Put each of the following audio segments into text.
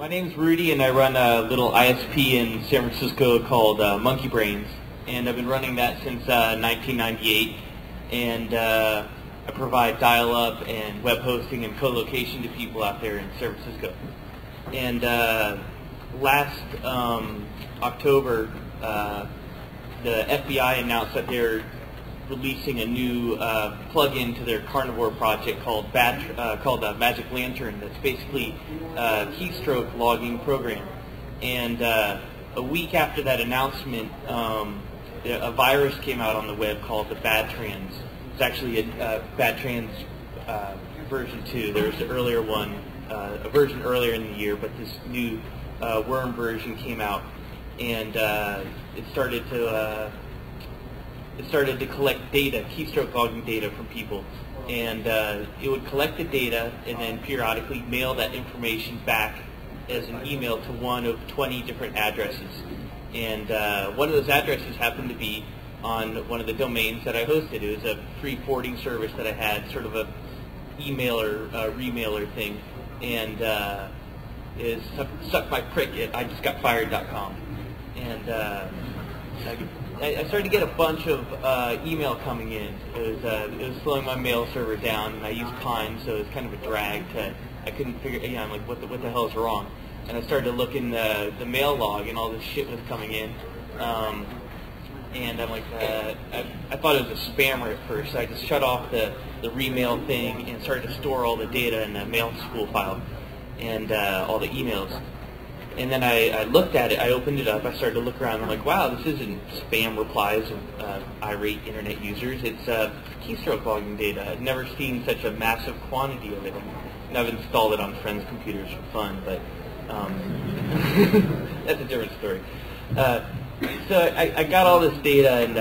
My name's Rudy, and I run a little ISP in San Francisco called Monkey Brains, and I've been running that since 1998. And I provide dial-up and web hosting and co-location to people out there in San Francisco. And last October, the FBI announced that they're releasing a new plug-in to their carnivore project called Magic Lantern. That's basically a keystroke logging program. And a week after that announcement, a virus came out on the web called the BadTrans. It's actually a BadTrans version 2. There was an earlier one, a version earlier in the year, but this new worm version came out, and it started to collect data, keystroke logging data from people, and it would collect the data and then periodically mail that information back as an email to one of 20 different addresses. And one of those addresses happened to be on one of the domains that I hosted. It was a free forwarding service that I had, sort of a emailer, remailer thing, and it sucked my prick at I-just-got-fired.com. And I started to get a bunch of email coming in. It was slowing my mail server down, and I used Pine, so it was kind of a drag. I couldn't figure. I'm like, what the hell is wrong? And I started to look in the mail log, and all this shit was coming in. And I'm like, I thought it was a spammer at first. So I just shut off the remail thing and started to store all the data in the mail spool file and all the emails. And then I looked at it, I opened it up, I started to look around, and I'm like, wow, this isn't spam replies of irate internet users, it's keystroke logging data. I've never seen such a massive quantity of it. And I've installed it on friends' computers for fun, but that's a different story. So I got all this data, and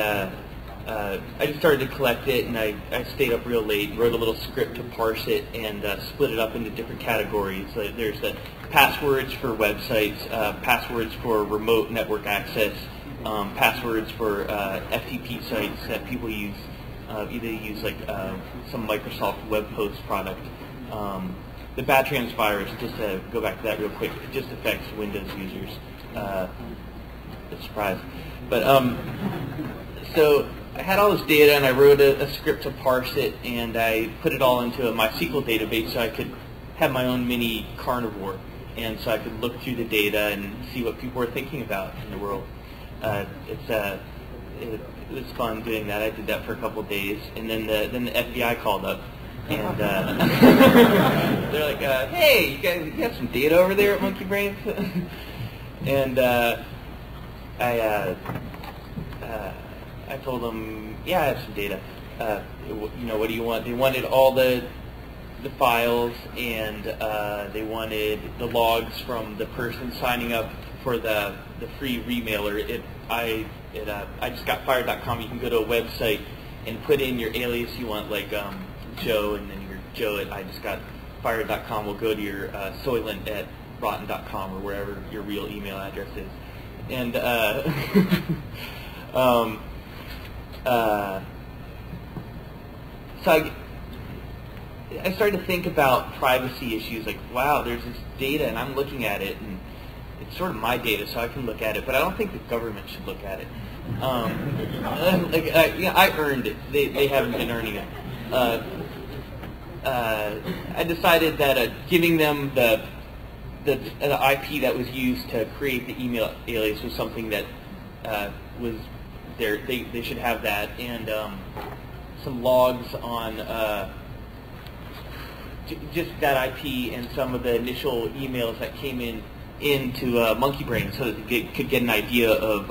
I just started to collect it, and I stayed up real late, wrote a little script to parse it, and split it up into different categories. So there's the passwords for websites, passwords for remote network access, passwords for FTP sites that people use, either use like some Microsoft web host product. The BadTrans virus, just to go back to that real quick, it just affects Windows users. A surprise. But so I had all this data, and I wrote a script to parse it, and I put it all into a MySQL database so I could have my own mini carnivore, and so I could look through the data and see what people were thinking about in the world. It was fun doing that. I did that for a couple of days, and then the FBI called up, and they're like, "Hey, you have some data over there at Monkey Brains?" And I told them, yeah, I have some data. What do you want? They wanted all the files, and they wanted the logs from the person signing up for the free remailer. I-just-got-fired.com. You can go to a website and put in your alias you want, like Joe, and then your Joe at I-just-got-fired.com will go to your Soylent at rotten.com or wherever your real email address is. And so I started to think about privacy issues, like, wow, there's this data, and I'm looking at it, and it's sort of my data, so I can look at it, but I don't think the government should look at it. I earned it. They haven't been earning it. I decided that giving them the IP that was used to create the email alias was something that was there. They should have that, and some logs on just that IP and some of the initial emails that came into Monkey Brain, so that they could get an idea of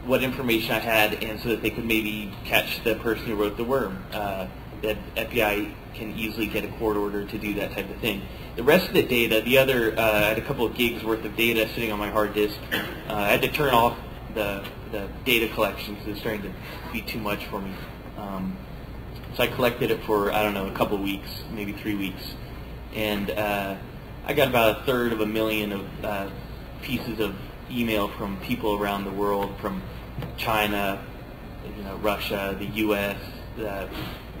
what information I had, and so that they could maybe catch the person who wrote the worm. The FBI can easily get a court order to do that type of thing. The rest of the data, I had a couple of gigs worth of data sitting on my hard disk. I had to turn off the data collection because it was starting to be too much for me. So I collected it for, I don't know, a couple of weeks, maybe 3 weeks. And I got about 1/3 of a million of pieces of email from people around the world, from China, Russia, the U.S.,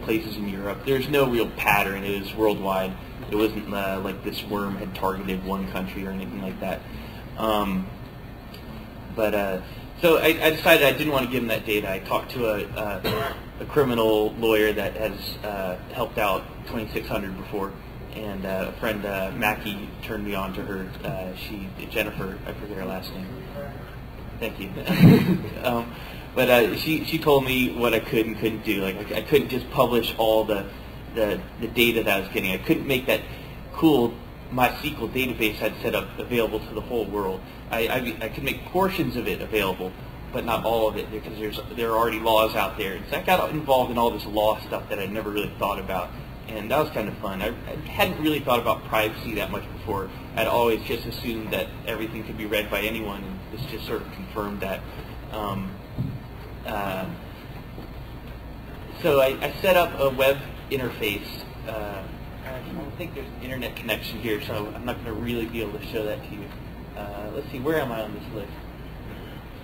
places in Europe. There's no real pattern. It was worldwide. It wasn't like this worm had targeted one country or anything like that. So I decided I didn't want to give him that data. I talked to a criminal lawyer that has helped out 2600 before, and a friend, Mackie, turned me on to her. Jennifer, I forget her last name. Thank you. But she told me what I could and couldn't do. Like I couldn't just publish all the data that I was getting. I couldn't make that cool MySQL database I'd set up available to the whole world. I could make portions of it available, but not all of it, because there are already laws out there. And so I got involved in all this law stuff that I'd never really thought about, and that was kind of fun. I hadn't really thought about privacy that much before. I'd always just assumed that everything could be read by anyone, and this just sort of confirmed that. So I set up a web interface. I don't think there's an internet connection here, so I'm not going to really be able to show that to you. Let's see, where am I on this list?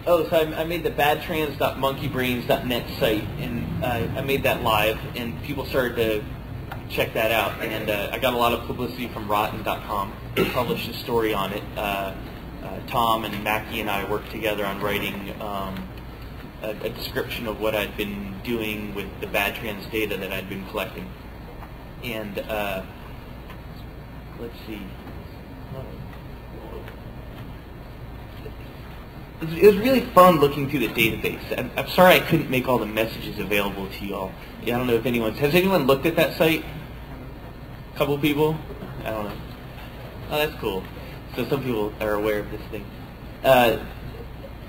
Oh, so I made the badtrans.monkeybrains.net site, and I made that live, and people started to check that out. And I got a lot of publicity from rotten.com. They published a story on it. Tom and Mackie and I worked together on writing a description of what I'd been doing with the BadTrans data that I'd been collecting. And let's see. It was really fun looking through the database. I'm sorry I couldn't make all the messages available to you all. I don't know if has anyone looked at that site? A couple people? I don't know. Oh, that's cool. So some people are aware of this thing.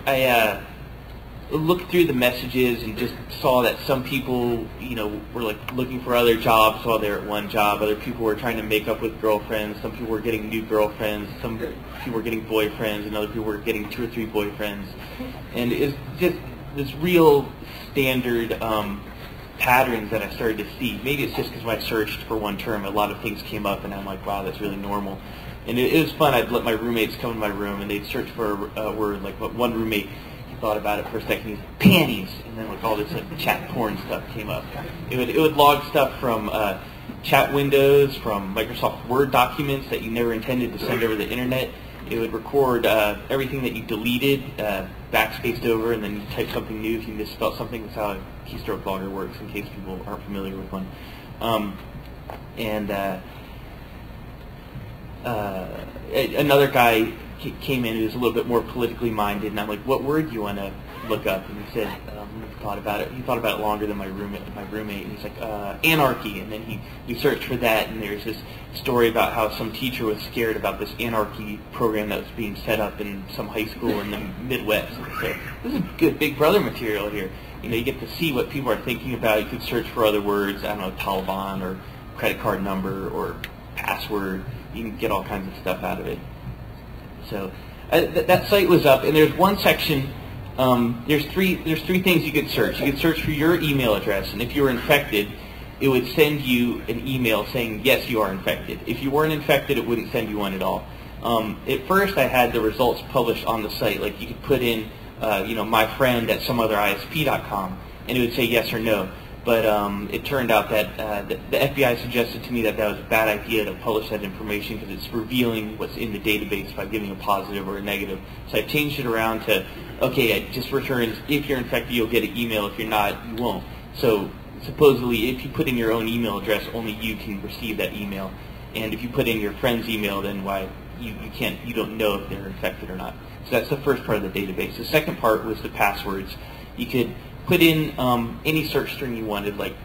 I looked through the messages and just saw that some people, were like looking for other jobs while they were at one job. Other people were trying to make up with girlfriends. Some people were getting new girlfriends. Some people were getting boyfriends, and other people were getting 2 or 3 boyfriends. And it's just this real standard patterns that I started to see. Maybe it's just because when I searched for one term, a lot of things came up, and I'm like, wow, that's really normal. And it was fun. I'd let my roommates come in my room, and they'd search for a word. Like one roommate, thought about it for a second. He's panties, and then like all this like chat porn stuff came up. It would log stuff from chat windows, from Microsoft Word documents that you never intended to send over the internet. It would record everything that you deleted, backspaced over, and then you type something new if you misspelled something. That's how a keystroke logger works, in case people aren't familiar with one. Another guy came in who was a little bit more politically minded, and I'm like, what word do you want to look up? And he said, he thought about it longer than my roommate, and he's like, anarchy. And then we searched for that, and there's this story about how some teacher was scared about this anarchy program that was being set up in some high school in the Midwest. And so this is good Big Brother material here. You get to see what people are thinking about. You could search for other words, I don't know, Taliban or credit card number or password. You can get all kinds of stuff out of it. So that site was up, and there's one section. There's three things you could search. You could search for your email address, and if you were infected, it would send you an email saying yes, you are infected. If you weren't infected, it wouldn't send you one at all. At first, I had the results published on the site. Like you could put in, my friend at some other ISP.com, and it would say yes or no. But it turned out that the FBI suggested to me that was a bad idea to publish that information because it's revealing what's in the database by giving a positive or a negative. So I changed it around to, okay, it just returns if you're infected, you'll get an email. If you're not, you won't. So supposedly, if you put in your own email address, only you can receive that email. And if you put in your friend's email, then you don't know if they're infected or not. So that's the first part of the database. The second part was the passwords. You could put in any search string you wanted, like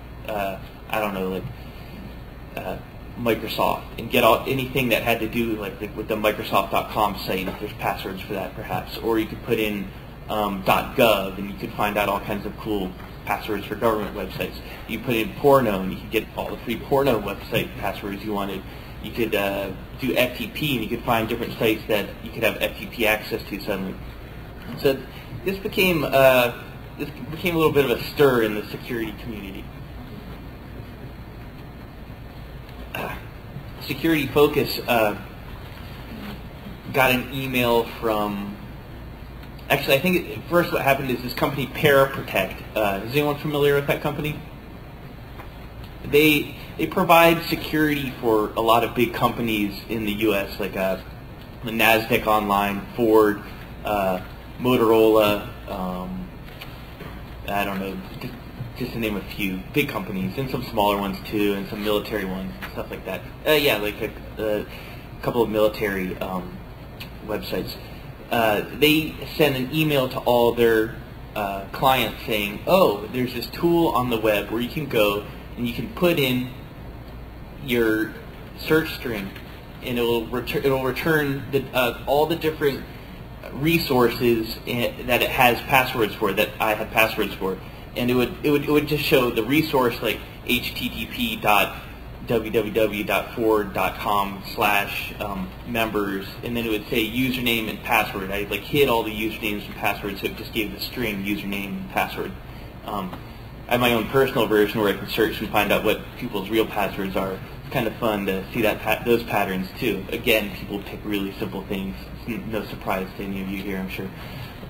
Microsoft, and get anything that had to do with the Microsoft.com site. If there's passwords for that, perhaps, or you could put in .gov, and you could find out all kinds of cool passwords for government websites. You put in porno, and you could get all the free porno website passwords you wanted. You could do FTP, and you could find different sites that you could have FTP access to suddenly. So this became a little bit of a stir in the security community. Security Focus got an email from, actually I think first what happened is this company ParaProtect. Is anyone familiar with that company? they provide security for a lot of big companies in the U.S. like the NASDAQ Online, Ford, Motorola. I don't know, just to name a few big companies, and some smaller ones too, and some military ones and stuff like that. Yeah, like a couple of military websites. They send an email to all their clients saying, oh, there's this tool on the web where you can go and you can put in your search string, and it'll return all the different resources that it has passwords for, that I have passwords for, and it would just show the resource like http.www.ford.com/members, and then it would say username and password. I like hid all the usernames and passwords, so it just gave the string username and password. I have my own personal version where I can search and find out what people's real passwords are. It's kind of fun to see those patterns too. Again, people pick really simple things. It's no surprise to any of you here, I'm sure.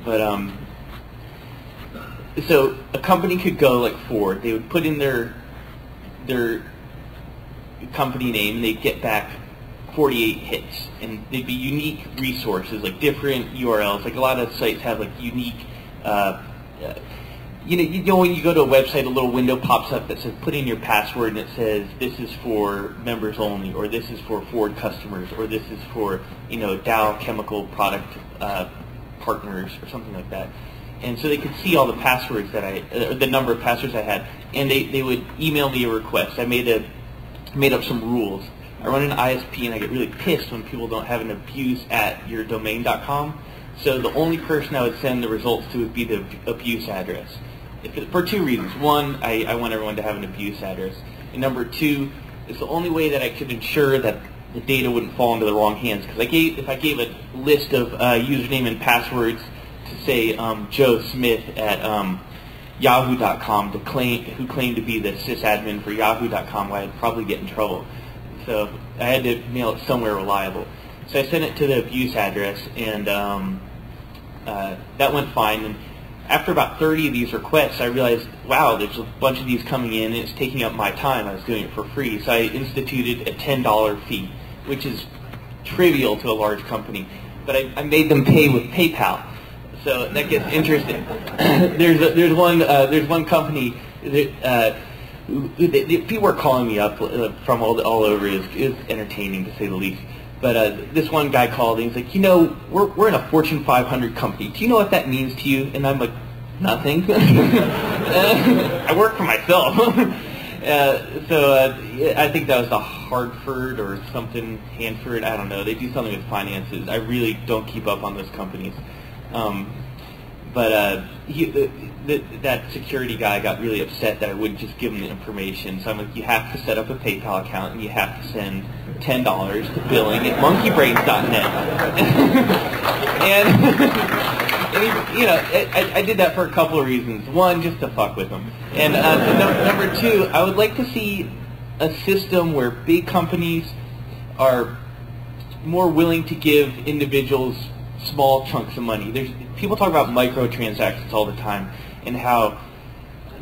But so a company could go like Ford. They would put in their company name, and they'd get back 48 hits, and they'd be unique resources, like different URLs. Like a lot of sites have like unique. You know, when you go to a website, a little window pops up that says put in your password, and it says this is for members only, or this is for Ford customers, or this is for, you know, Dow Chemical Product partners, or something like that. And so they could see all the passwords that the number of passwords I had, and they would email me a request. I made up some rules. I run an ISP, and I get really pissed when people don't have an abuse@yourdomain.com. So the only person I would send the results to would be the abuse address. For two reasons. One, I want everyone to have an abuse address. And number two, it's the only way that I could ensure that the data wouldn't fall into the wrong hands. Because if I gave a list of username and passwords to say Joe Smith at Yahoo.com, who claimed to be the sysadmin for Yahoo.com, well, I'd probably get in trouble. So I had to mail it somewhere reliable. So I sent it to the abuse address, and that went fine. And after about 30 of these requests, I realized, wow, there's a bunch of these coming in, and it's taking up my time. I was doing it for free. So I instituted a $10 fee, which is trivial to a large company. But I made them pay with PayPal. So that gets interesting. there's one company that people are calling me up from all over. Is entertaining, to say the least. But this one guy called, and he's like, you know, we're in a Fortune 500 company. Do you know what that means to you? And I'm like, nothing. I work for myself. I think that was the Hartford or something, Hanford, I don't know. They do something with finances. I really don't keep up on those companies. That security guy got really upset that I wouldn't just give him the information. So I'm like, you have to set up a PayPal account, and you have to send $10 to billing at monkeybrains.net. and you know, I did that for a couple of reasons. One, just to fuck with them. And number two, I would like to see a system where big companies are more willing to give individuals small chunks of money. People talk about microtransactions all the time, and how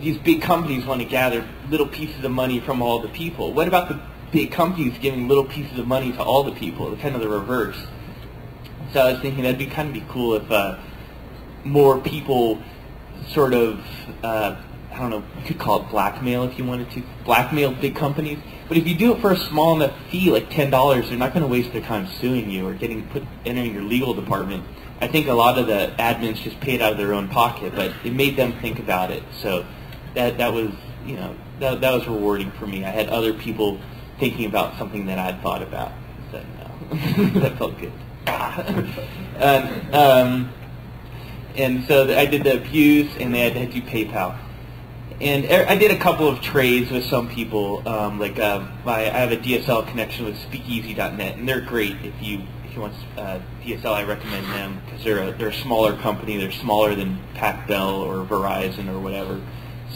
these big companies want to gather little pieces of money from all the people. What about the big companies giving little pieces of money to all the people? It's kind of the reverse. So I was thinking that'd kind of be cool if more people sort of, I don't know, you could call it blackmail if you wanted to, blackmail big companies. But if you do it for a small enough fee, like $10, they're not going to waste their time suing you or entering your legal department. I think a lot of the admins just paid out of their own pocket, but it made them think about it. So that was, you know, that was rewarding for me. I had other people thinking about something that I'd thought about. So no, that felt good. And so I did the abuse, and they had to do PayPal. And I did a couple of trades with some people. I have a DSL connection with Speakeasy.net, and they're great. If you want DSL, I recommend them because they're a smaller company. They're smaller than Pac-Bell or Verizon or whatever.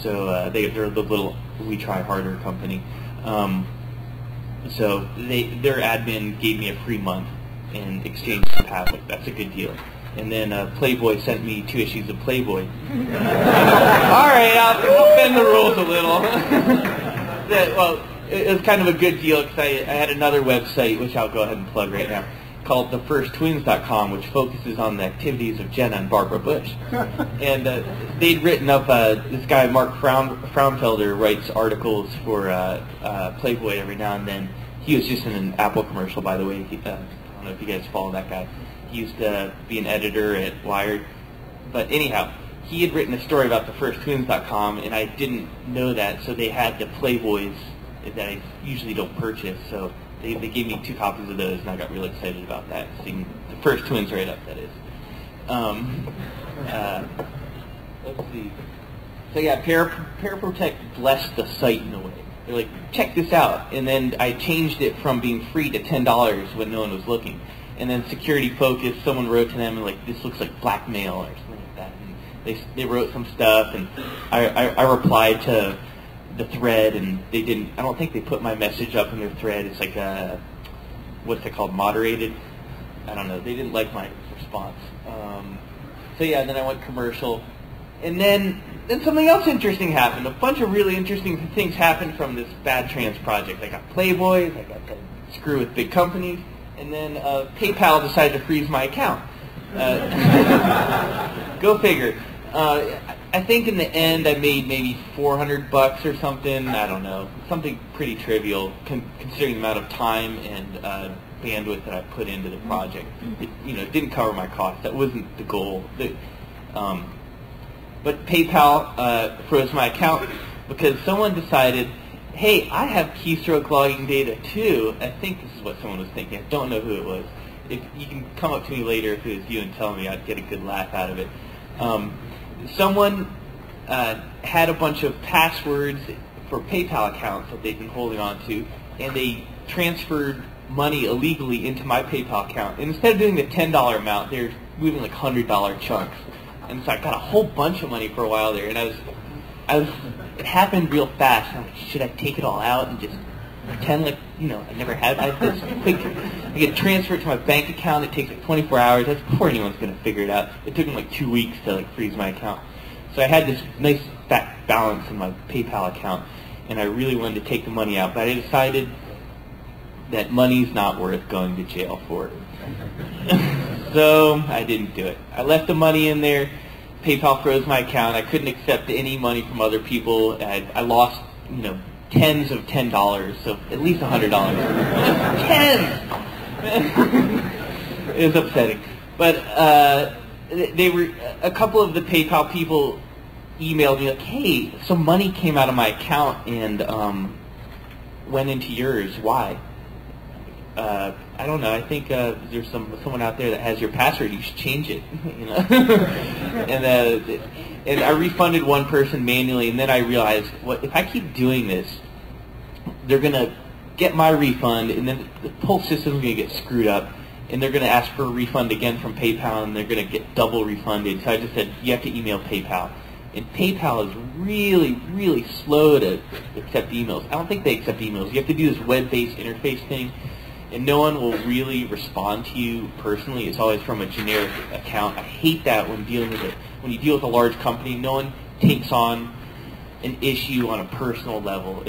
So they're the little We Try Harder company. So their admin gave me a free month in exchange for Pavlik. That's a good deal. And then Playboy sent me 2 issues of Playboy. All right, I'll bend the rules a little. Well, it was kind of a good deal because I had another website, which I'll go ahead and plug right now, called thefirsttwins.com, which focuses on the activities of Jenna and Barbara Bush. And they'd written up, this guy, Mark Fraunfelder, writes articles for Playboy every now and then. He was just in an Apple commercial, by the way. I don't know if you guys follow that guy. He used to be an editor at Wired. But anyhow, he had written a story about thefirsttwins.com, and I didn't know that, so they had the Playboys that I usually don't purchase, so they gave me 2 copies of those, and I got really excited about that, seeing the first twins right up, that is. Let's see. So yeah, Paraprotect blessed the site in a way. They're like, check this out, and then I changed it from being free to $10 when no one was looking. And then Security Focus, someone wrote to them and like, this looks like blackmail or something like that. And they wrote some stuff, and I replied to the thread, and they didn't. I don't think they put my message up in their thread. It's like a, what's it called, moderated? I don't know. They didn't like my response. So yeah, then I went commercial, and then something else interesting happened. A bunch of really interesting things happened from this BadTrans project. I got Playboys. I got to screw with big companies. And then PayPal decided to freeze my account. Go figure. I think in the end I made maybe $400 or something. I don't know, something pretty trivial considering the amount of time and bandwidth that I put into the project. It didn't cover my costs. That wasn't the goal. But PayPal froze my account because someone decided, hey, I have keystroke logging data too. I think this is what someone was thinking. I don't know who it was. If you can come up to me later if it was you and tell me, I'd get a good laugh out of it. Someone had a bunch of passwords for PayPal accounts that they'd been holding on to, and they transferred money illegally into my PayPal account. And instead of doing the $10 amount, they're moving like $100 chunks. And so I got a whole bunch of money for a while there, and it happened real fast. I'm like, should I take it all out and just pretend like, I never had this quick? I get transferred to my bank account. It takes like 24 hours. That's before anyone's going to figure it out. It took them like 2 weeks to like freeze my account. So I had this nice fat balance in my PayPal account, and I really wanted to take the money out, but I decided that money's not worth going to jail for. So I didn't do it. I left the money in there. PayPal froze my account. I couldn't accept any money from other people. I lost, tens of $10, so at least $100. Tens! It was upsetting. But they were, a couple of the PayPal people emailed me like, hey, some money came out of my account and went into yours. Why? I don't know. I think there's someone out there that has your password. You should change it. And I refunded one person manually, and then I realized, if I keep doing this, they're gonna get my refund, and then the whole system's gonna get screwed up, and they're gonna ask for a refund again from PayPal, and they're gonna get double refunded. So I just said, you have to email PayPal. And PayPal is really, really slow to accept emails. I don't think they accept emails. You have to do this web-based interface thing, and no one will really respond to you personally. It's always from a generic account. I hate that when dealing with it. When you deal with a large company, no one takes on an issue on a personal level.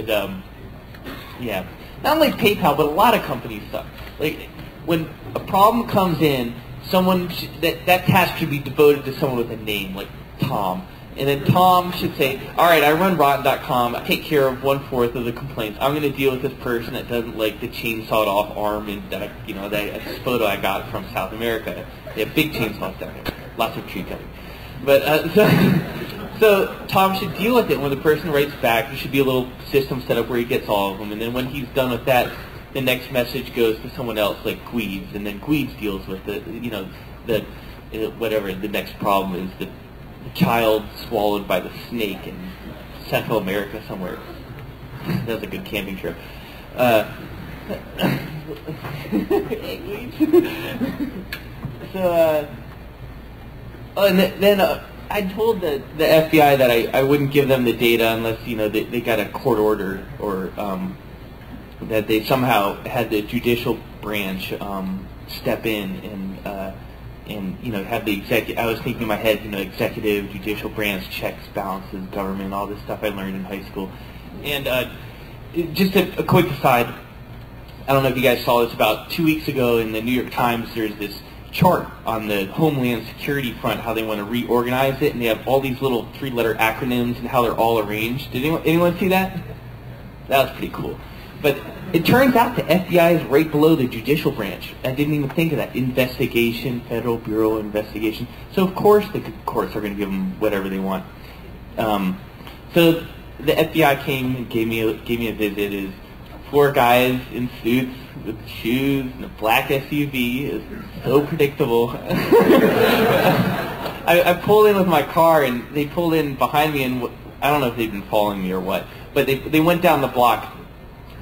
Yeah, not only PayPal, but a lot of companies suck. Like when a problem comes in, that task should be devoted to someone with a name, like Tom. And then Tom should say, all right, I run Rotten.com. I take care of 1/4 of the complaints. I'm going to deal with this person that doesn't like the chainsawed off arm and this photo I got from South America. They have big chainsaws down there, lots of tree cutting. But so Tom should deal with it. When the person writes back, there should be a little system set up where he gets all of them. And then when he's done with that, the next message goes to someone else, like Gweeds, and then Gweeds deals with whatever the next problem is. The child swallowed by the snake in Central America somewhere. That was a good camping trip. And then I told the FBI that I wouldn't give them the data unless they got a court order or that they somehow had the judicial branch step in and have the executive. I was thinking in my head, executive, judicial branch, checks, balances, government, all this stuff I learned in high school, and just a quick aside. I don't know if you guys saw this. About 2 weeks ago in the New York Times, there's this chart on the Homeland Security front, how they want to reorganize it, and they have all these little 3-letter acronyms and how they're all arranged. Did anyone see that? That was pretty cool. But it turns out the FBI is right below the judicial branch. I didn't even think of that. Investigation, Federal Bureau of Investigation. So of course the courts are going to give them whatever they want. So the FBI came and gave me a visit. Is 4 guys in suits with shoes and a black SUV. It's so predictable. I pulled in with my car, and they pulled in behind me, and I don't know if they've been following me or what, but they went down the block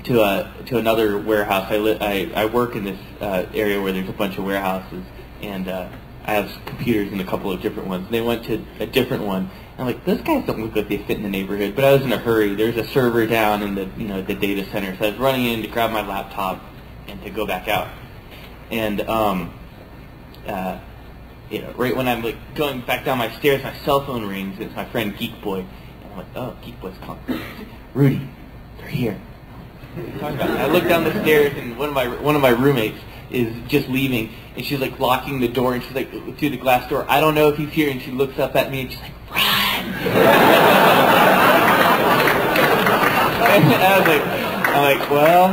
to another warehouse. I work in this area where there's a bunch of warehouses, and I have computers in a couple of different ones. They went to a different one. I'm like, those guys don't look like they fit in the neighborhood, but I was in a hurry. There's a server down in the the data center, so I was running in to grab my laptop and to go back out. And right when I'm like going back down my stairs, my cell phone rings. It's my friend Geek Boy, and I'm like, oh, Geek Boy's calling. Rudy, they're here. What are you talking about? I look down the stairs, and one of my roommates is just leaving, and she's like locking the door, and she's like through the glass door. I don't know if he's here, and she looks up at me, and she's like, run! I'm like, well,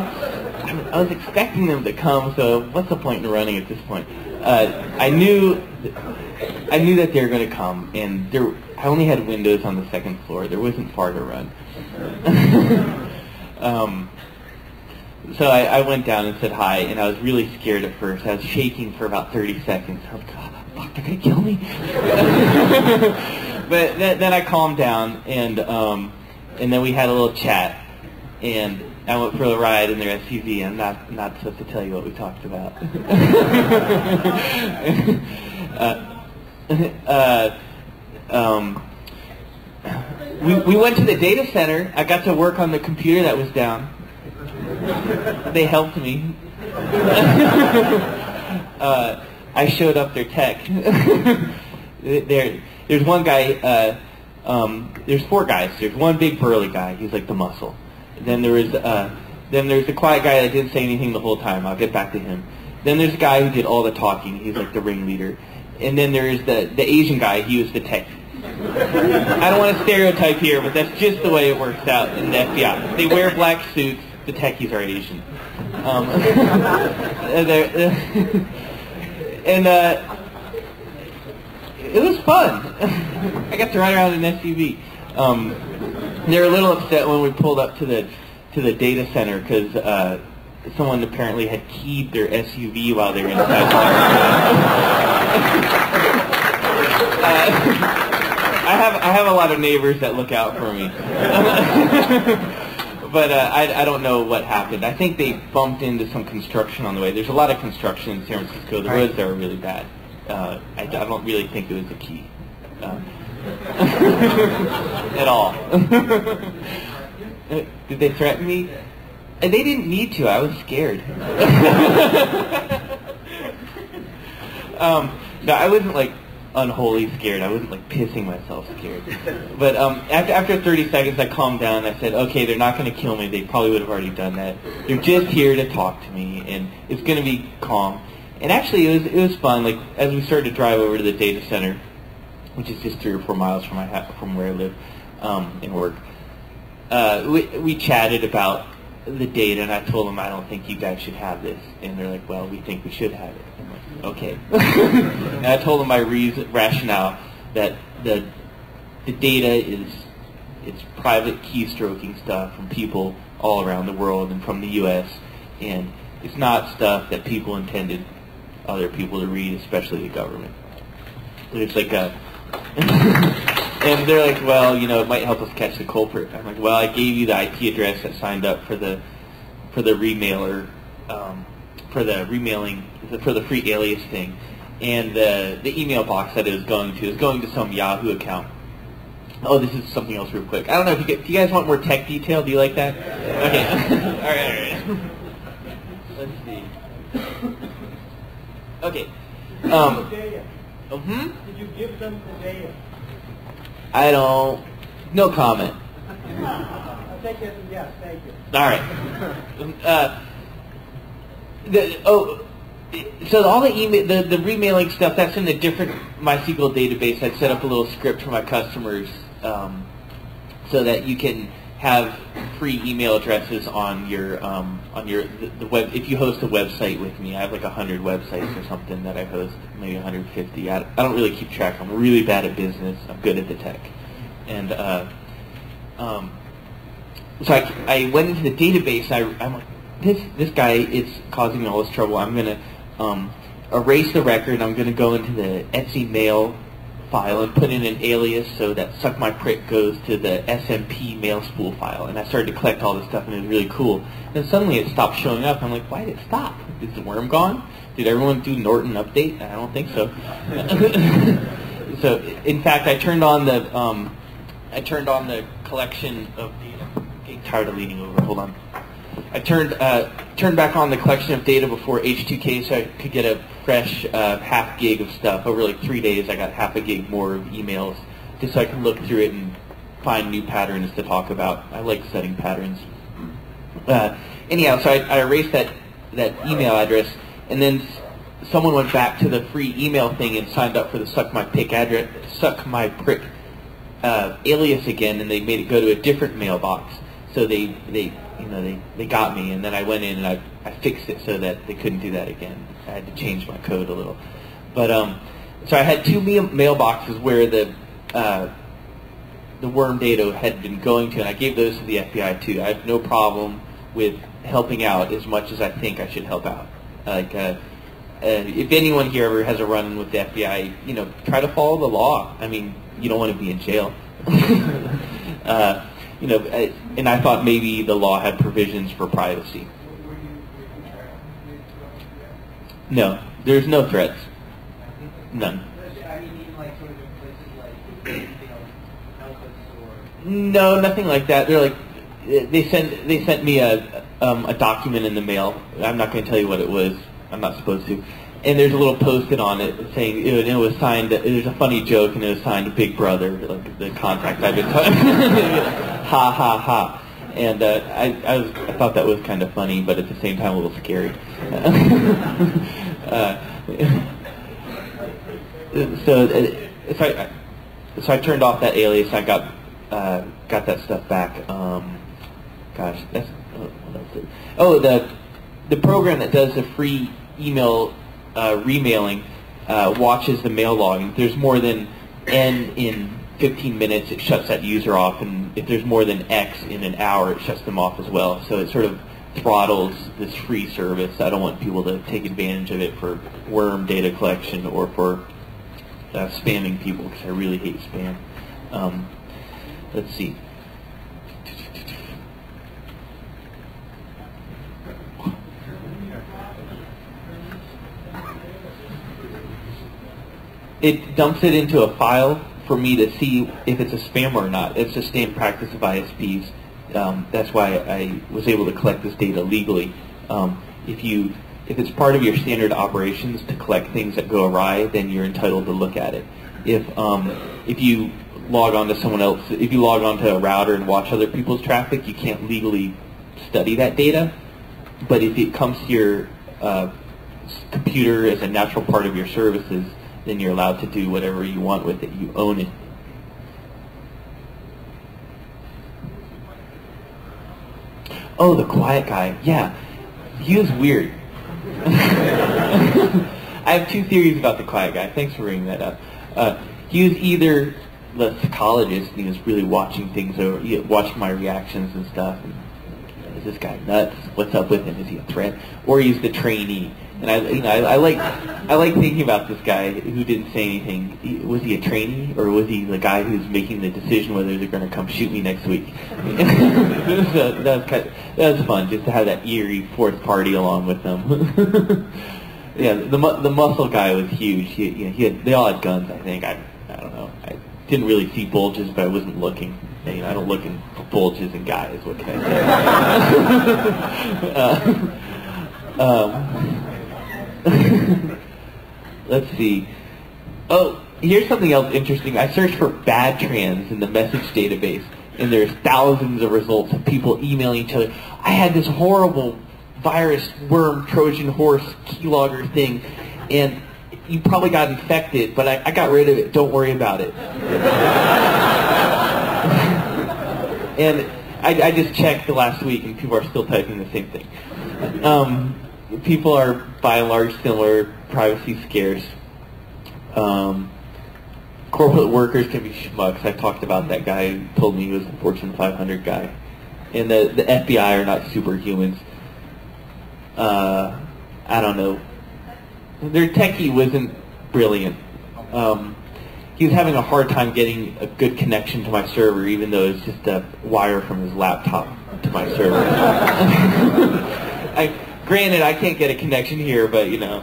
I was expecting them to come, so what's the point in running at this point? I knew that they were going to come, and I only had windows on the second floor. There wasn't far to run. So I went down and said hi, and I was really scared at first. I was shaking for about 30 seconds. I was like, oh, fuck, they're going to kill me? But then I calmed down, and then we had a little chat, and I went for a ride in their SUV. I'm not supposed to tell you what we talked about. We went to the data center. I got to work on the computer that was down. They helped me. I showed up their tech. There's one guy. There's 4 guys. There's one big burly guy. He's like the muscle. Then there's the quiet guy that didn't say anything the whole time. I'll get back to him. Then there's a guy who did all the talking. He's like the ringleader. And then there's the Asian guy. He was the tech. I don't want to stereotype here, but that's just the way it works out in the FBI. They wear black suits. The techies are Asian. And it was fun. I got to ride around in an SUV. They were a little upset when we pulled up to the data center because someone apparently had keyed their SUV while they were inside. I have a lot of neighbors that look out for me. But I don't know what happened. I think they bumped into some construction on the way. There's a lot of construction in San Francisco. The roads there are really bad. I don't really think it was a key. At all. Did they threaten me? They didn't need to. I was scared. No, I wasn't like unholy scared. I wasn't like pissing myself scared. But after 30 seconds, I calmed down. I said, okay, they're not going to kill me. They probably would have already done that. They're just here to talk to me, and it's going to be calm. And actually, it was fun. Like as we started to drive over to the data center, which is just 3 or 4 miles from where I live and work, we chatted about the data, and I told them I don't think you guys should have this, and they're like, well, we think we should have it. I'm like, okay. And I told them my rationale that the data it's private keystroking stuff from people all around the world and from the U.S., and it's not stuff that people intended other people to read, especially the government. There's like a and they're like, well, it might help us catch the culprit. I'm like, well, I gave you the IP address that signed up for the remailer, for the remailing, for the free alias thing, and the email box that it was going to some Yahoo account. Oh, this is something else real quick. I don't know if do you guys want more tech detail? Do you like that? Okay. All right. Let's see. Okay. Did you give them the data? No comment. take it as a yes. Thank you. All right. So all the email, the remailing stuff, that's in a different MySQL database. I set up a little script for my customers so that you can have free email addresses on your the web. If you host a website with me, I have like 100 websites or something that I host, maybe 150. I don't really keep track. I'm really bad at business. I'm good at the tech, and so I went into the database. I'm like, this guy is causing me all this trouble. I'm gonna erase the record. I'm gonna go into the Etsy mail file and put in an alias so that suck my prick goes to the SMP mail spool file. And I started to collect all this stuff, and it was really cool. And then suddenly it stopped showing up. I'm like, why did it stop? Is the worm gone? Did everyone do Norton update? I don't think so. So in fact, I turned on the collection of data. I'm getting tired of leaning over. Hold on. I turned back on the collection of data before H2K so I could get a fresh half gig of stuff. Over like 3 days, I got half a gig more of emails just so I could look through it and find new patterns to talk about. I like setting patterns. Anyhow, so I erased that email address, and then someone went back to the free email thing and signed up for the suck my prick alias again, and they made it go to a different mailbox. So they got me, and then I went in and I fixed it so that they couldn't do that again. I had to change my code a little. But so I had two mailboxes where the worm data had been going to, and I gave those to the FBI too. I have no problem with helping out as much as I think I should help out. Like if anyone here ever has a run with the FBI, try to follow the law. I mean, you don't want to be in jail. And I thought maybe the law had provisions for privacy. No, there's no threats. None. No, nothing like that. They're like, they sent me a document in the mail. I'm not going to tell you what it was. I'm not supposed to. And there's a little post-it on it saying it was signed. There's a funny joke, and it was signed Big Brother, like the contact I've been talking. Ha ha ha. And I thought that was kind of funny, but at the same time a little scary. So I turned off that alias. I got that stuff back. Gosh, that's the program that does the free email remailing watches the mail log, and if there's more than N in 15 minutes, it shuts that user off, and if there's more than X in an hour, it shuts them off as well. So it sort of throttles this free service. I don't want people to take advantage of it for worm data collection or for spamming people, because I really hate spam. Let's see. It dumps it into a file for me to see if it's a spam or not. It's a standard practice of ISPs. That's why I was able to collect this data legally. If it's part of your standard operations to collect things that go awry, then you're entitled to look at it. If you log on to someone else, if you log on to a router and watch other people's traffic, you can't legally study that data. But if it comes to your computer as a natural part of your services, then you're allowed to do whatever you want with it. You own it. Oh, the quiet guy. Yeah. He was weird. I have two theories about the quiet guy. Thanks for bringing that up. He was either the psychologist, and he was really watching things over, watching my reactions and stuff. And, is this guy nuts? What's up with him? Is he a threat? Or he's the trainee. And I like thinking about this guy who didn't say anything. Was he a trainee, or was he the guy who's making the decision whether they're going to come shoot me next week? that was fun, just to have that eerie fourth party along with them. Yeah, the muscle guy was huge. They all had guns, I think. I don't know. I didn't really see bulges, but I wasn't looking. I don't look for bulges in guys. What can I say? Let's see. Oh, here's something else interesting. I searched for BadTrans in the message database, and there's thousands of results of people emailing each other. I had this horrible virus, worm, Trojan horse, keylogger thing, and you probably got infected, but I got rid of it. Don't worry about it. And I just checked the last week, and people are still typing the same thing. People are, by and large, similar, privacy scarce. Corporate workers can be schmucks. I talked about that guy who told me he was a Fortune 500 guy. And the FBI are not superhumans. I don't know. Their techie wasn't brilliant. He was having a hard time getting a good connection to my server, even though it's just a wire from his laptop to my server. Granted, I can't get a connection here, but you know.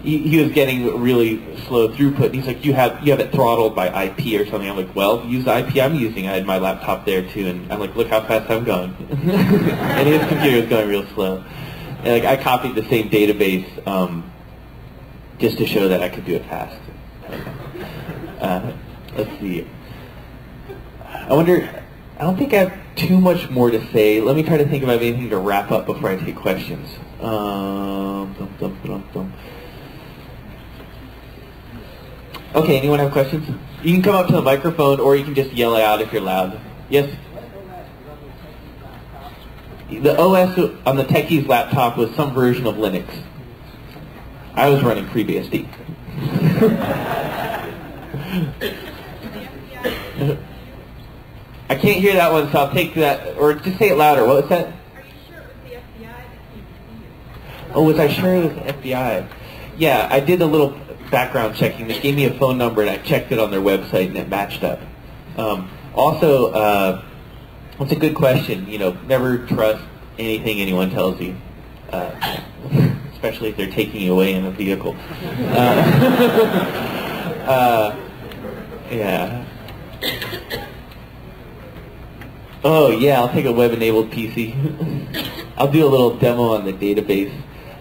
He was getting really slow throughput. And he's like, you have it throttled by IP or something. I'm like, well, use the IP I'm using. I had my laptop there too, and I'm like, look how fast I'm going. And his computer was going real slow. And like, I copied the same database just to show that I could do it fast. Let's see. I don't think I have too much more to say. Let me try to think of anything to wrap up before I take questions. Okay, anyone have questions? You can come up to the microphone, or you can just yell it out if you're loud. Yes? The OS on the techie's laptop was some version of Linux. I was running FreeBSD. I can't hear that one, so I'll take that, or just say it louder. What was that? Are you sure it was the FBI that came to see you? Oh, was I sure it was the FBI? Yeah, I did a little background checking. They gave me a phone number, and I checked it on their website, and it matched up. Also, it's a good question. You know, never trust anything anyone tells you, especially if they're taking you away in a vehicle. Yeah. Oh, yeah, I'll take a web-enabled PC. I'll do a little demo on the database.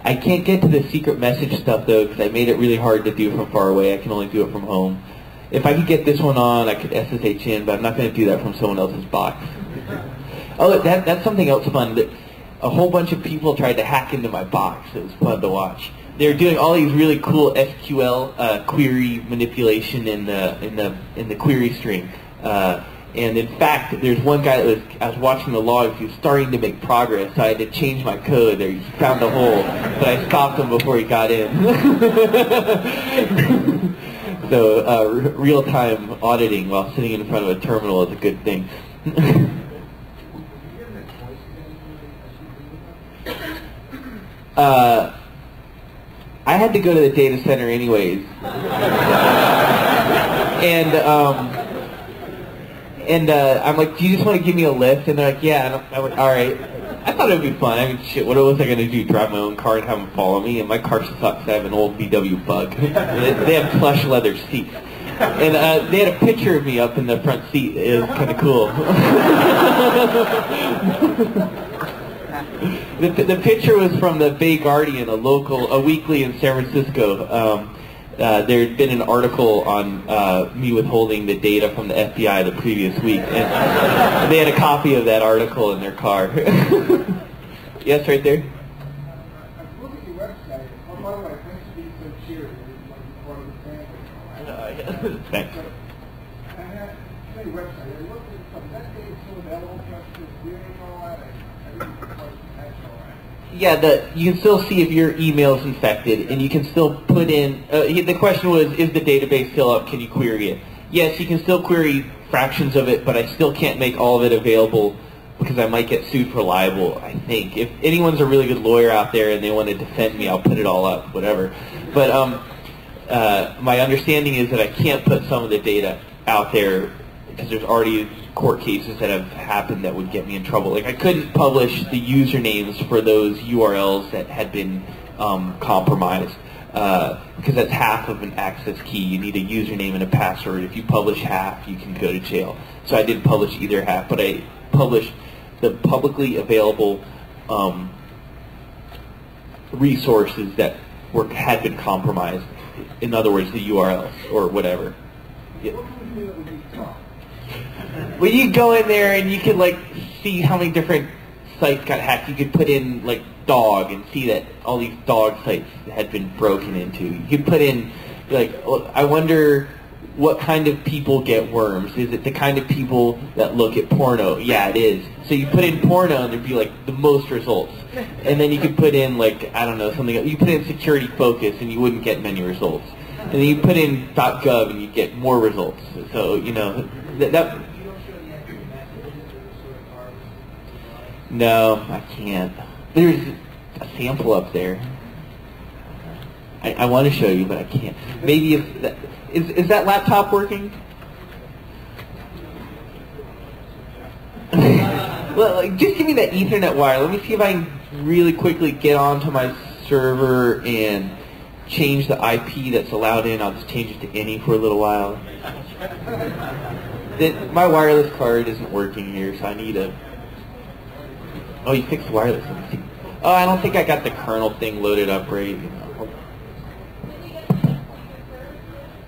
I can't get to the secret message stuff, though, because I made it really hard to do from far away. I can only do it from home. If I could get this one on, I could SSH in, but I'm not going to do that from someone else's box. Oh, that's something else fun. A whole bunch of people tried to hack into my box. It was fun to watch. They were doing all these really cool SQL query manipulation in the query string. And in fact, there's one guy that I was watching the logs. He was starting to make progress, so I had to change my code. There, he found a hole, but I stopped him before he got in. So real-time auditing while sitting in front of a terminal is a good thing. I had to go to the data center anyways, and I'm like, do you just want to give me a lift? And they're like, yeah. And I'm like, all right. I thought it would be fun. I mean, shit, what was I going to do? Drive my own car and have them follow me? And my car sucks. I have an old VW Bug. They have plush leather seats. And they had a picture of me up in the front seat. It was kind of cool. The picture was from the Bay Guardian, a weekly in San Francisco. There had been an article on me withholding the data from the FBI the previous week, and they had a copy of that article in their car. Yes, right there? Look at your website. Oh, by the way, thanks for being so cheery. Like part of the family. Thanks. I have your website. I looked at some. That data still available for us to view and all that. I didn't quite catch all that. Yeah, you can still see if your email's infected, and you can still put in, the question was, is the database still up? Can you query it? Yes, you can still query fractions of it, but I still can't make all of it available because I might get sued for libel, I think. If anyone's a really good lawyer out there and they want to defend me, I'll put it all up, whatever. But my understanding is that I can't put some of the data out there because there's already court cases that have happened that would get me in trouble. Like, I couldn't publish the usernames for those URLs that had been compromised because that's half of an access key. You need a username and a password. If you publish half, you can go to jail. So I didn't publish either half, but I published the publicly available resources that had been compromised. In other words, the URLs or whatever. Yeah. What can we do that would be tough? Well, you go in there and you can like see how many different sites got hacked. You could put in like dog and see that all these dog sites had been broken into. You could put in like, I wonder what kind of people get worms. Is it the kind of people that look at porno? Yeah, it is. So you put in porno and there'd be like the most results. And then you could put in like, I don't know, something else. You put in security focus and you wouldn't get many results. And then you put in .gov and you get more results. So, you know, that no, I can't. There's a sample up there. I want to show you, but I can't. Maybe if that, is that laptop working? Well, like, just give me that Ethernet wire. Let me see if I can really quickly get onto my server and change the IP that's allowed in. I'll just change it to any for a little while. My wireless card isn't working here, so I need a... Oh, you fixed the wireless. Let me see. Oh, I don't think I got the kernel thing loaded up right.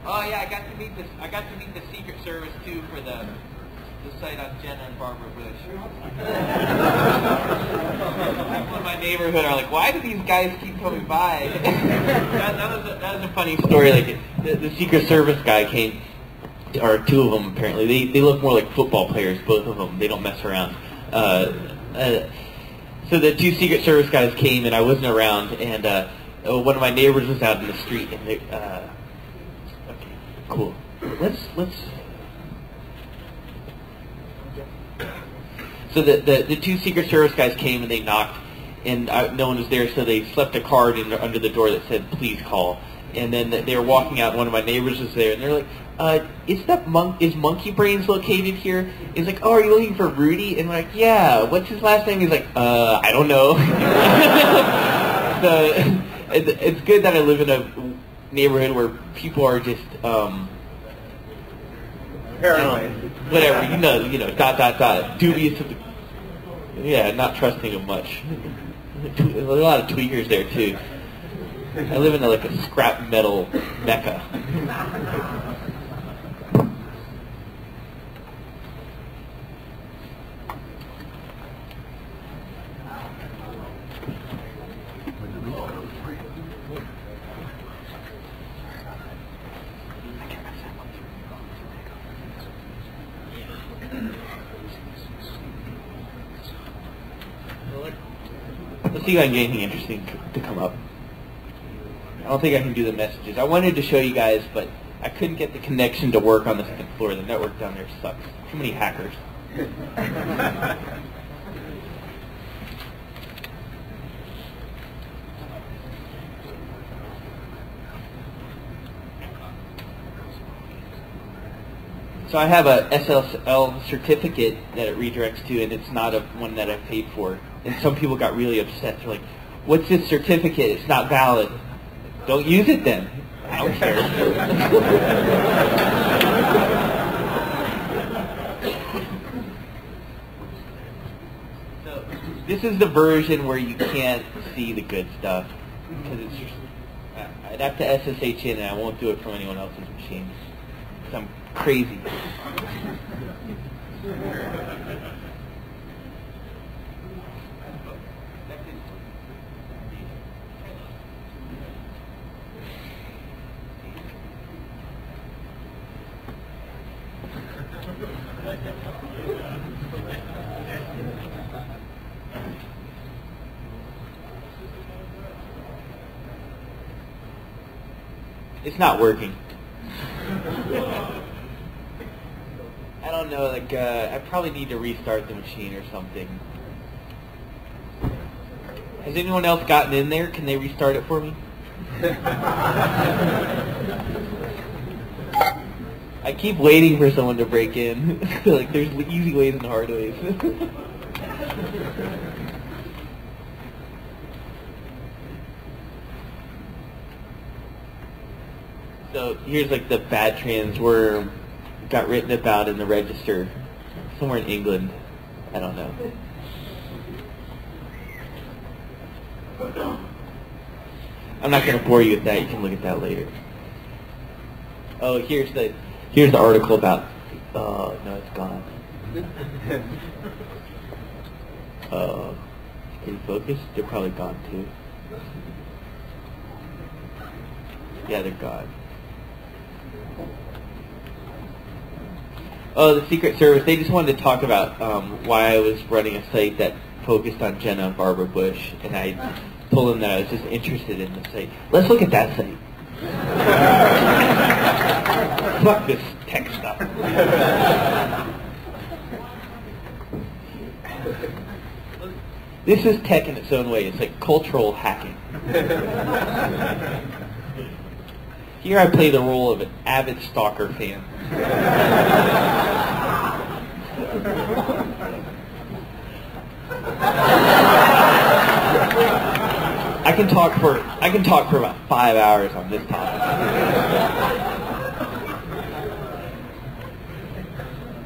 Oh yeah, I got to meet the Secret Service too for the site on Jenna and Barbara Bush. People in my neighborhood are like, why do these guys keep coming by? that was a funny story. Like the Secret Service guy came, or two of them apparently. They look more like football players, both of them. They don't mess around. So the two Secret Service guys came and I wasn't around, and one of my neighbors was out in the street, and they, okay, cool. Let's. So the two Secret Service guys came and they knocked, and no one was there, so they slipped a card under the door that said, "Please call." And then they were walking out, and one of my neighbors was there, and they're like, is Monkey Brains located here? He's like, oh, are you looking for Rudy? And we're like, yeah, what's his last name? He's like, I don't know. So it's good that I live in a neighborhood where people are just, Paranoid. whatever, you know, dubious of the, yeah, not trusting of much. There's a lot of tweakers there, too. I live in like a scrap metal mecca. Let's see if I can get anything interesting to come up. I don't think I can do the messages. I wanted to show you guys, but I couldn't get the connection to work on the second floor. The network down there sucks. Too many hackers. So I have a SSL certificate that it redirects to, and it's not one that I paid for. And some people got really upset. They're like, what's this certificate? It's not valid. Don't use it then. I don't care. So this is the version where you can't see the good stuff. Because it's just, I'd have to SSH in, and I won't do it from anyone else's machine. Because I'm crazy. It's not working. I don't know, like, I probably need to restart the machine or something. Has anyone else gotten in there? Can they restart it for me? I keep waiting for someone to break in. Like, there's easy ways and hard ways. So here's like the BadTrans worm got written about in the register somewhere in England. I don't know. I'm not going to bore you with that. You can look at that later. Oh, here's the article about Oh, no, it's gone. Can you focus? They're probably gone too. Yeah, they're gone. Oh, the Secret Service. They just wanted to talk about why I was running a site that focused on Jenna and Barbara Bush, and I told them that I was just interested in the site. Let's look at that site. Fuck this tech stuff. This is tech in its own way. It's like cultural hacking. Here I play the role of an avid stalker fan. I can talk for about 5 hours on this topic.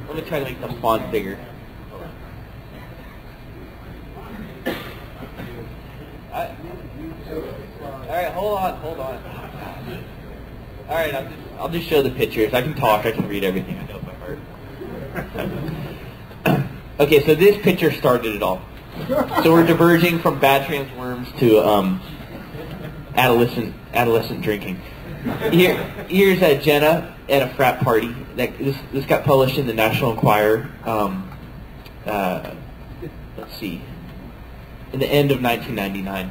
Let me try to make the font bigger. Alright, hold on. Alright, I'll just show the pictures. I can talk, I can read everything I know by heart. Okay, so this picture started it all. So we're diverging from BadTrans worms to adolescent drinking. Here's Jenna at a frat party. This got published in the National Enquirer. Let's see, in the end of 1999.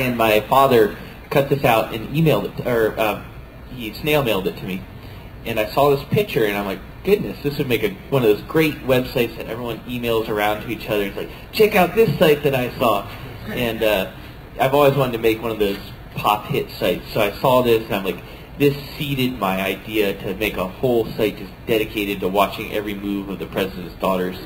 And my father cut this out and emailed it, or he snail mailed it to me. And I saw this picture, and I'm like, goodness, this would make one of those great websites that everyone emails around to each other. It's like, check out this site that I saw. And I've always wanted to make one of those pop hit sites. So I saw this, and I'm like, this seeded my idea to make a whole site just dedicated to watching every move of the president's daughters.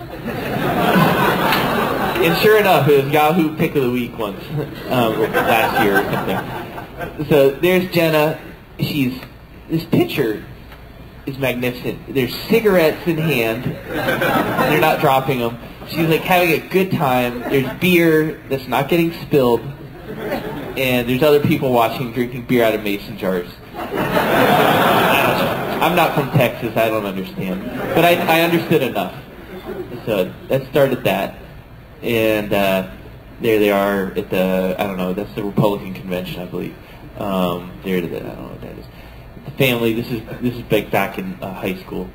And sure enough, it was Yahoo Pick of the Week once, last year or something. So there's Jenna. This picture is magnificent. There's cigarettes in hand. They're not dropping them. She's like having a good time. There's beer that's not getting spilled. And there's other people watching, drinking beer out of mason jars. I'm not from Texas. I don't understand. But I understood enough. So that started that. And there they are at the, I don't know, that's the Republican convention, I believe. I don't know what that is. The family, this is back in high school.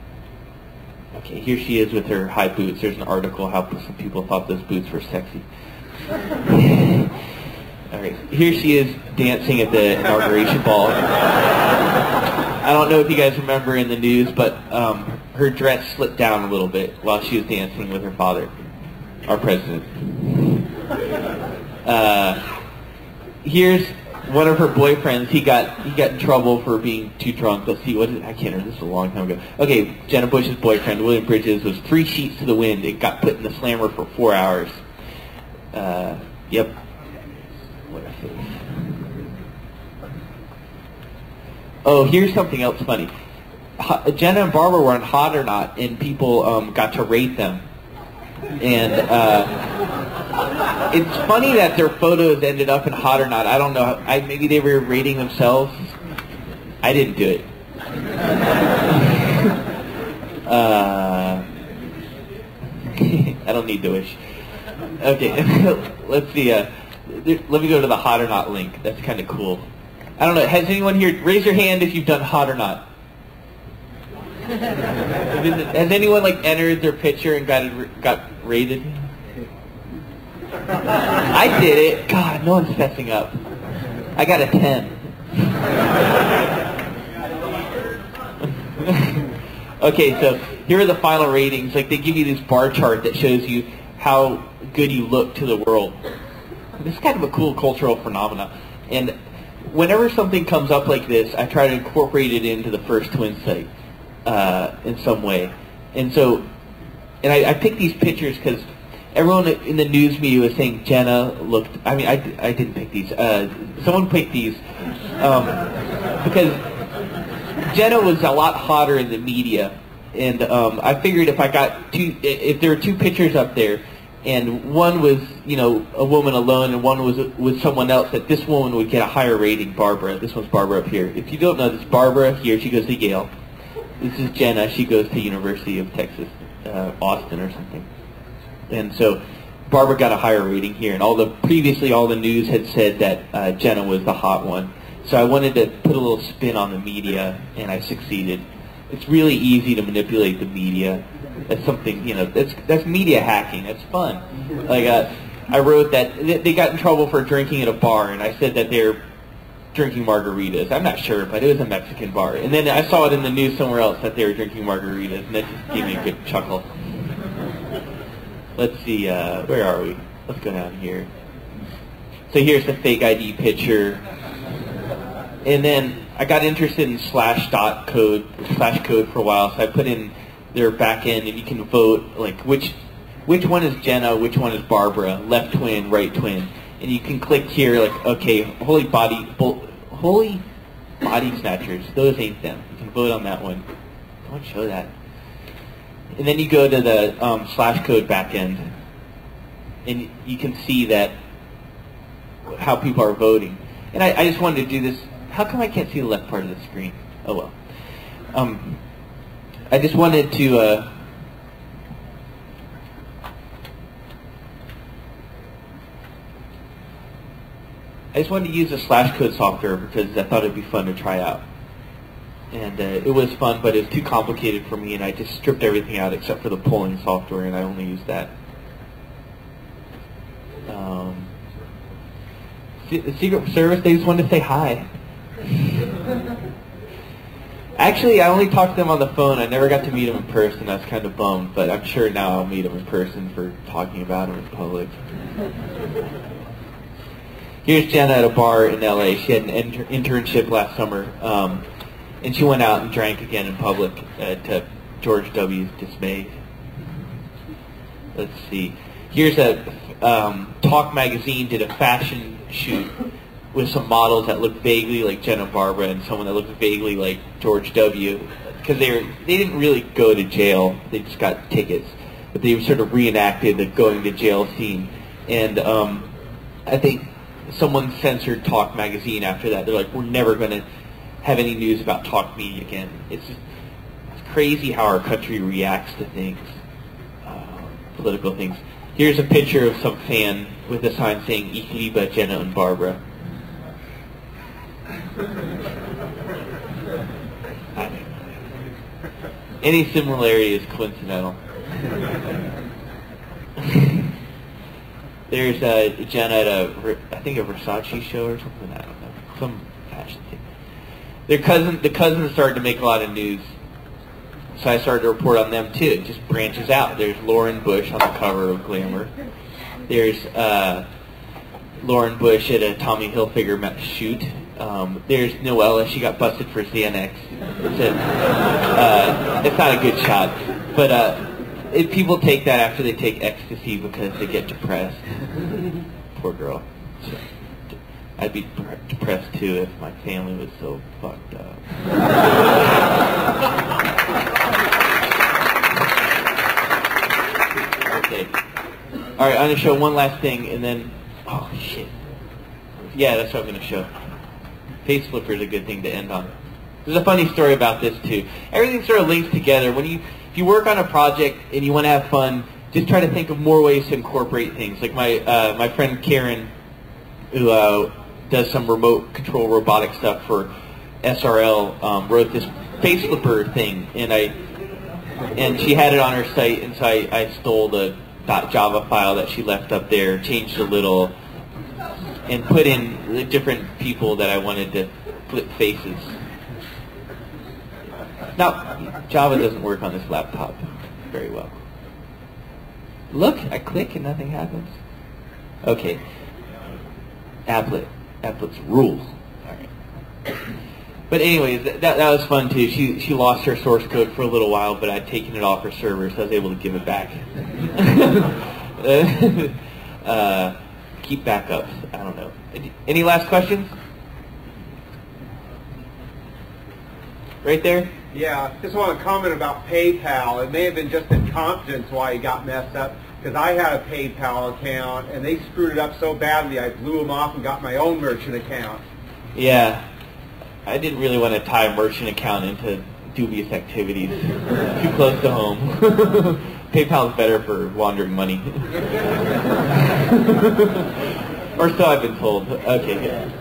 Okay, here she is with her high boots. There's an article how some people thought those boots were sexy. All right, here she is dancing at the inauguration ball. I don't know if you guys remember in the news, but her dress slipped down a little bit while she was dancing with her father, our president. Here's one of her boyfriends. He got in trouble for being too drunk. Let's see, what is it? I can't remember. This is a long time ago. Okay, Jenna Bush's boyfriend, William Bridges, was 3 sheets to the wind. It got put in the slammer for 4 hours. Yep. What a face. Oh, here's something else funny. Jenna and Barbara were on Hot or Not, and people got to rate them. And it's funny that their photos ended up in Hot or Not. I don't know. Maybe they were rating themselves. I didn't do it. I don't need to wish. Okay, let's see. Let me go to the Hot or Not link. That's kind of cool. I don't know. Has anyone here, raise your hand if you've done Hot or Not. Has anyone entered their picture and got rated? I did it. God, no one's fessing up. I got a 10. Okay, so here are the final ratings. They give you this bar chart that shows you how good you look to the world. This is kind of a cool cultural phenomenon. And whenever something comes up like this, I try to incorporate it into the First Twin site in some way. And so, I picked these pictures because everyone in the news media was saying Jenna looked, I didn't pick these. Someone picked these because Jenna was a lot hotter in the media. And I figured if there were 2 pictures up there, and one was, a woman alone, and one was with someone else, that this woman would get a higher rating, Barbara. This one's Barbara up here. If you don't know this, Barbara here, she goes to Yale. This is Jenna. She goes to University of Texas, Austin or something. And so Barbara got a higher rating here, and previously all the news had said that Jenna was the hot one. So I wanted to put a little spin on the media, and I succeeded. It's really easy to manipulate the media. That's something, that's media hacking. That's fun. Like I wrote that they got in trouble for drinking at a bar, and I said that they're drinking margaritas. I'm not sure, but it was a Mexican bar. And then I saw it in the news somewhere else that they were drinking margaritas, and that just gave me a good chuckle. Let's see, where are we? Let's go down here. So here's the fake ID picture. And then I got interested in slash code for a while, so I put in their back end, and you can vote like which one is Jenna, which one is Barbara, left twin, right twin. And you can click here like, okay, holy body snatchers, those ain't them. You can vote on that one. Don't show that. And then you go to the slash code backend, and you can see that how people are voting. And I just wanted to do this. How come I can't see the left part of the screen? Oh well. I just wanted to use the slash code software because I thought it'd be fun to try out. And it was fun, but it was too complicated for me, and I just stripped everything out except for the polling software, and I only used that. The Secret Service, they just wanted to say hi. Actually, I only talked to them on the phone. I never got to meet them in person. I was kind of bummed, but I'm sure now I'll meet them in person for talking about them in public. Here's Jenna at a bar in LA. She had an internship last summer, and she went out and drank again in public to George W.'s dismay. Let's see. Here's a Talk magazine did a fashion shoot with some models that looked vaguely like Jenna Barbara and someone that looked vaguely like George W. Because they didn't really go to jail. They just got tickets. But they sort of reenacted the going to jail scene. And I think someone censored Talk magazine after that. They're like, we're never going to have any news about Talk Media again. It's crazy how our country reacts to things, political things. Here's a picture of some fan with a sign saying Ikiba, Jenna, and Barbara. Any similarity is coincidental. There's Jenna at a Versace show or something. I don't know, some fashion thing. The cousins started to make a lot of news, so I started to report on them too. It just branches out. There's Lauren Bush on the cover of Glamour. There's Lauren Bush at a Tommy Hilfiger shoot. There's Noella. She got busted for Xanax. It's not a good shot, but people take that after they take ecstasy because they get depressed. Poor girl. So, I'd be depressed too if my family was so fucked up. Okay. All right, I'm going to show one last thing, and then... Oh, shit. Yeah, that's what I'm going to show. Face flipper is a good thing to end on. There's a funny story about this, too. Everything sort of links together. If you work on a project and you want to have fun, just try to think of more ways to incorporate things. Like my friend Karen, who does some remote control robotic stuff for SRL, wrote this face flipper thing, and she had it on her site, and so I stole the .java file that she left up there, changed a little, and put in the different people that I wanted to flip faces. Now, Java doesn't work on this laptop very well. Look, I click and nothing happens. Okay. Applets rule. All right. But anyways, that was fun too. She lost her source code for a little while, but I'd taken it off her server, so I was able to give it back. Keep backups. I don't know. Any last questions? Right there? Yeah, just want to comment about PayPal. It may have been just incompetence why it got messed up, because I had a PayPal account, and they screwed it up so badly I blew them off and got my own merchant account. Yeah. I didn't really want to tie a merchant account into dubious activities. Too close to home. PayPal is better for laundering money. Or so I've been told. Okay, good.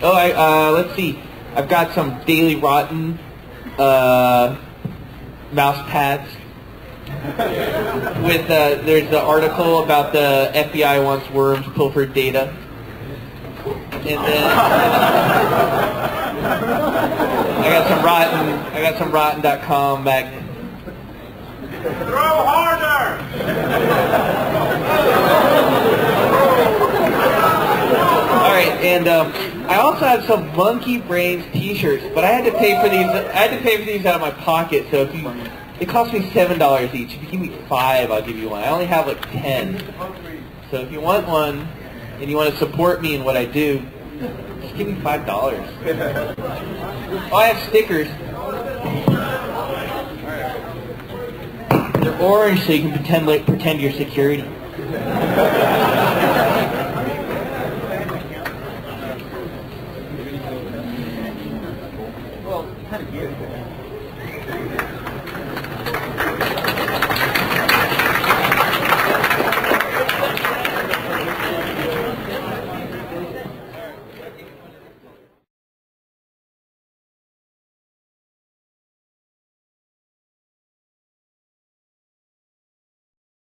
Oh, let's see. I've got some Daily Rotten mouse pads. With there's the article about the FBI wants worms pilfered data. And then I got some rotten.com magnet. Throw harder! All right, and I also have some Monkey Brains T-shirts, but I had to pay for these. I had to pay for these out of my pocket. So if you, it cost me $7 each. If you give me 5, I'll give you one. I only have like 10. So if you want one and you want to support me in what I do, just give me $5. Oh, I have stickers. They're orange, so you can pretend you're security.